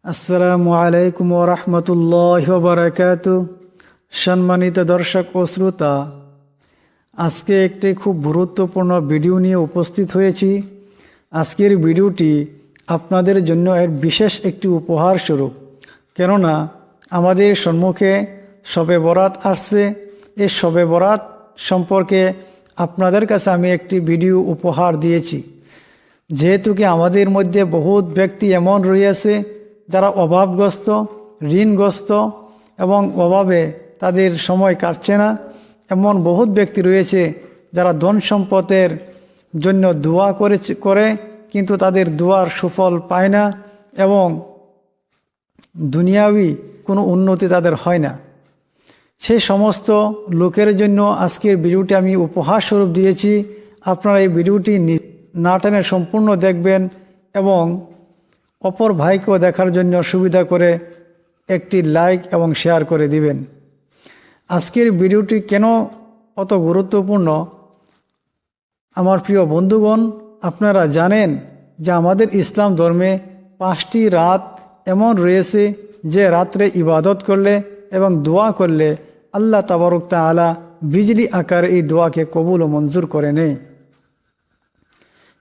আসসালামু আলাইকুম ওয়া রাহমাতুল্লাহি ওয়া বারাকাতুহু। সম্মানিত দর্শক ও শ্রোতা, আজকে একটি খুব গুরুত্বপূর্ণ ভিডিও নিয়ে উপস্থিত হয়েছি। আজকের ভিডিওটি আপনাদের জন্য এর বিশেষ একটি উপহার স্বরূপ, কেননা আমাদের সম্মুখে শবে বরাত আসছে। এই শবে বরাত সম্পর্কে আপনাদের কাছে আমি একটি ভিডিও উপহার দিয়েছি। যেহেতু কি আমাদের মধ্যে বহুত ব্যক্তি এমন রয়েছে যারা অভাবগ্রস্ত, ঋণগ্রস্ত এবং অভাবে তাদের সময় কাটছে না। এমন বহুত ব্যক্তি রয়েছে যারা ধন সম্পদের জন্য দোয়া করে কিন্তু তাদের দোয়ার সুফল পায় না এবং দুনিয়াবি কোনো উন্নতি তাদের হয় না। সেই সমস্ত লোকের জন্য আজকের ভিডিওটি আমি উপহার স্বরূপ দিয়েছি। আপনারা এই ভিডিওটি না টেনে সম্পূর্ণ দেখবেন এবং অপর ভাইকেও দেখার জন্য সুবিধা করে একটি লাইক এবং শেয়ার করে দিবেন। আজকের ভিডিওটি কেন অত গুরুত্বপূর্ণ? আমার প্রিয় বন্ধুগণ, আপনারা জানেন যে আমাদের ইসলাম ধর্মে 5টি রাত এমন রয়েছে যে রাত্রে ইবাদত করলে এবং দোয়া করলে আল্লাহ তাবারক তাআলা বিজলি আকারে এই দোয়াকে কবুল ও মঞ্জুর করে নেয়।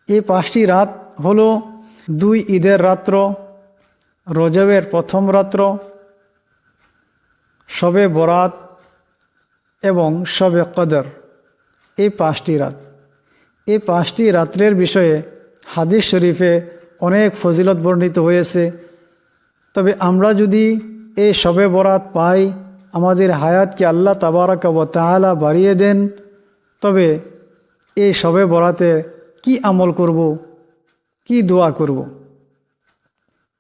এই 5টি রাত হলো 2 ঈদের রাত্র, রজবের প্রথম রাত্র, শবে বরাত এবং শবে কদর। এই 5টি রাত, এই 5টি রাত্রের বিষয়ে হাদিস শরীফে অনেক ফজিলত বর্ণিত হয়েছে। তবে আমরা যদি এই শবে বরাত পাই, আমাদের হায়াতকে আল্লাহ তাবারাকা ওয়া তাআলা বাড়িয়ে দেন, তবে এই শবে বরাতে কি আমল করব, কি দোয়া করব?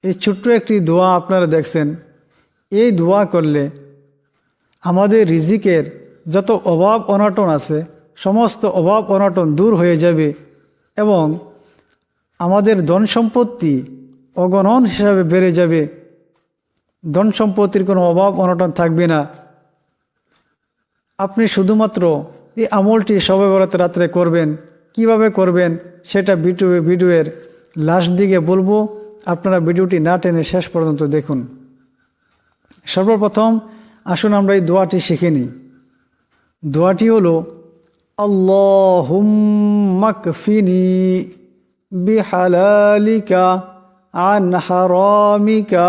এই ছোট্ট একটি দোয়া আপনারা দেখছেন। এই দোয়া করলে আমাদের রিজিকের যত অভাব অনটন আছে সমস্ত অভাব অনটন দূর হয়ে যাবে এবং আমাদের ধন সম্পত্তি অগণন হিসাবে বেড়ে যাবে। ধন সম্পত্তির কোনো অভাব অনটন থাকবে না। আপনি শুধুমাত্র এই আমলটি শবে বরাতের রাত্রে করবেন। কিভাবে করবেন সেটা ভিডিওর লাস্ট দিকে বলবো। আপনারা ভিডিওটি না টেনে শেষ পর্যন্ত দেখুন। সর্বপ্রথম আসুন আমরা এই দোয়াটি শিখে নিই। দোয়াটি হলো আল্লাহুম্মা কফিনি বিহালালিকা আন হারামিকা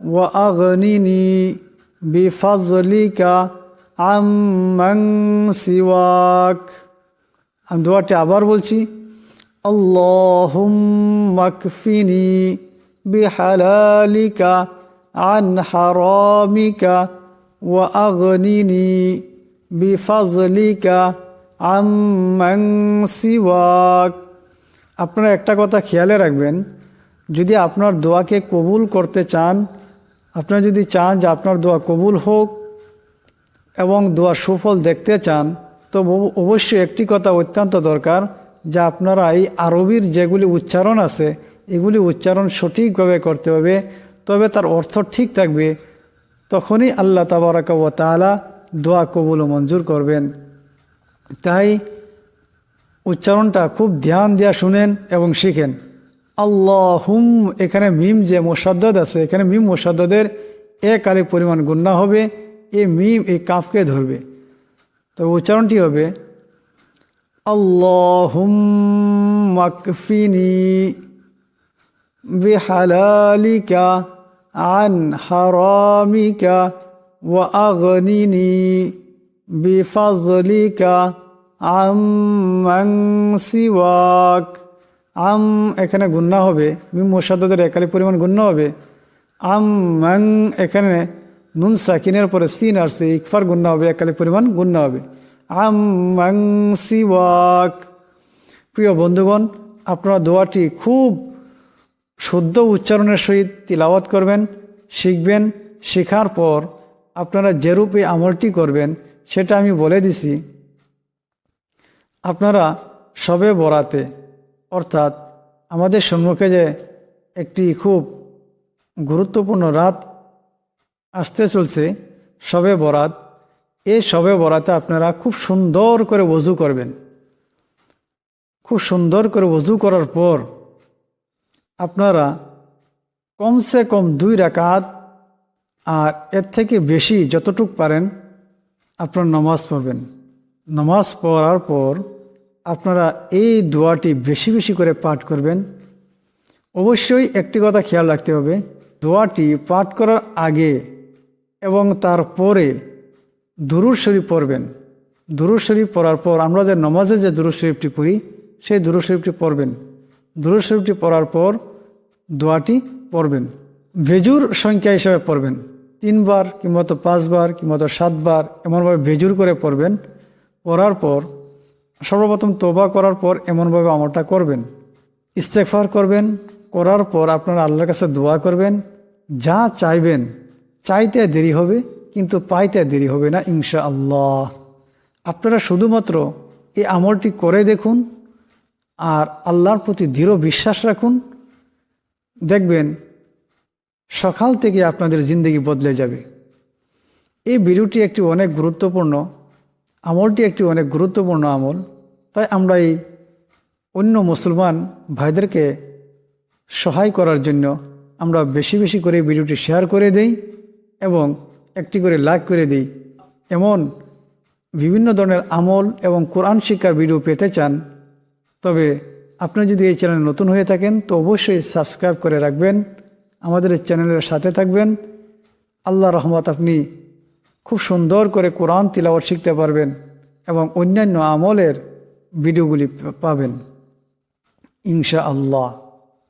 ওয়া আগনিনি বিফজলিকা আম্মান সিওয়াক। আমি দোয়াটি আবার বলছি, আল্লাহুম্মা কফিনি বিহালালিকা আন হারামিকা ওয়া আগনিনি বিফজলিকা আম্মান সিওয়াক। আপনারা একটা কথা খেয়ালে রাখবেন, যদি আপনার দোয়াকে কবুল করতে চান, আপনারা যদি চান যে আপনার দোয়া কবুল হোক এবং দোয়ার সুফল দেখতে চান, তো অবশ্যই একটি কথা অত্যন্ত দরকার যে আপনারা এই আরবির যেগুলি উচ্চারণ আছে এগুলি উচ্চারণ সঠিকভাবে করতে হবে। তবে তার অর্থ ঠিক থাকবে, তখনই আল্লাহ তাবারাকা ওয়া তাআলা দোয়া কবুল ও মঞ্জুর করবেন। তাই উচ্চারণটা খুব ধ্যান দিয়া শুনেন এবং শিখেন। আল্লাহুম, এখানে মিম যে মুশাদ্দাদ আছে, এখানে মিম মুশাদ্দাদের এক আলিফ পরিমাণ গুন্না হবে। এই মিম এই কাফকে ধরবে। তো উচ্চারণটি হবে আল্লাহুম্মা কফিনি বিহালালিকা আন হারামিকা ওয়া আগনিনি বিফজলিকা আম্মান সিওয়াক। আম এখানে গুন্না হবে, মিম মুশাদ্দাদের এক আলিফ পরিমাণ গুন্না হবে। আম্মান এখানে নুন সাকিনের পরে সিন আসছে, ইকফার গুন্না হবে, এক আলিফ পরিমাণ গুন্না হবে। আম্মান সিওয়াক। প্রিয় বন্ধুগণ, আপনারা দোয়াটি খুব শুদ্ধ উচ্চারণের সহিত তিলাওয়াত করবেন, শিখবেন। শেখার পর আপনারা যেরূপ এই আমলটি করবেন সেটা আমি বলে দিছি। আপনারা শবে বরাতে, অর্থাৎ আমাদের সম্মুখে যে একটি খুব গুরুত্বপূর্ণ রাত আসতে চলছে, শবে বরাত, এই শবে বরাতে আপনারা খুব সুন্দর করে ওযু করবেন। খুব সুন্দর করে ওযু করার পর আপনারা কমসে কম 2 রাকাত আর এর থেকে বেশি যতটুক পারেন আপনার নামাজ পড়বেন। নামাজ পড়ার পর আপনারা এই দোয়াটি বেশি বেশি করে পাঠ করবেন। অবশ্যই একটি কথা খেয়াল রাখতে হবে, দোয়াটি পাঠ করার আগে এবং তারপরে দুরূদ শরীফ পড়বেন। দুরূদ শরীফ পড়ার পর আমরা যে নামাজে যে দুরূদ শরীফটি পড়ি সেই দুরূদ শরীফটি পড়বেন। দুরূদ শরীফটি পড়ার পর দোয়াটি পড়বেন। বেজুর সংখ্যা হিসাবে পড়বেন, 3 বার কিংবা তো 5 বার কিংবা তো 7 বার এমনভাবে বেজুর করে পড়বেন। পড়ার পর সর্বপ্রথম তওবা করার পর এমনভাবে আমলটা করবেন, ইস্তেগফার করবেন। করার পর আপনারা আল্লাহর কাছে দোয়া করবেন, যা চাইবেন চাইতে দেরি হবে কিন্তু পাইতে দেরি হবে না ইনশাআল্লাহ। আপনারা শুধুমাত্র এই আমলটি করে দেখুন আর আল্লাহর প্রতি দৃঢ় বিশ্বাস রাখুন, দেখবেন সকাল থেকে আপনাদের জিন্দেগি বদলে যাবে। এই ভিডিওটি একটি অনেক গুরুত্বপূর্ণ আমলটি একটি অনেক গুরুত্বপূর্ণ আমল, তাই আমরা এই অন্য মুসলমান ভাইদেরকে সহায় করার জন্য আমরা বেশি বেশি করে ভিডিওটি শেয়ার করে দেই এবং একটি করে লাইক করে দিই। এমন বিভিন্ন ধরনের আমল এবং কোরআন শিক্ষার ভিডিও পেতে চান তবে আপনি যদি এই চ্যানেলে নতুন হয়ে থাকেন তো অবশ্যই সাবস্ক্রাইব করে রাখবেন, আমাদের এই চ্যানেলের সাথে থাকবেন। আল্লাহর রহমত আপনি খুব সুন্দর করে কোরআন তিলাওয়াত শিখতে পারবেন এবং অন্যান্য আমলের ভিডিওগুলি পাবেন ইনশাআল্লাহ।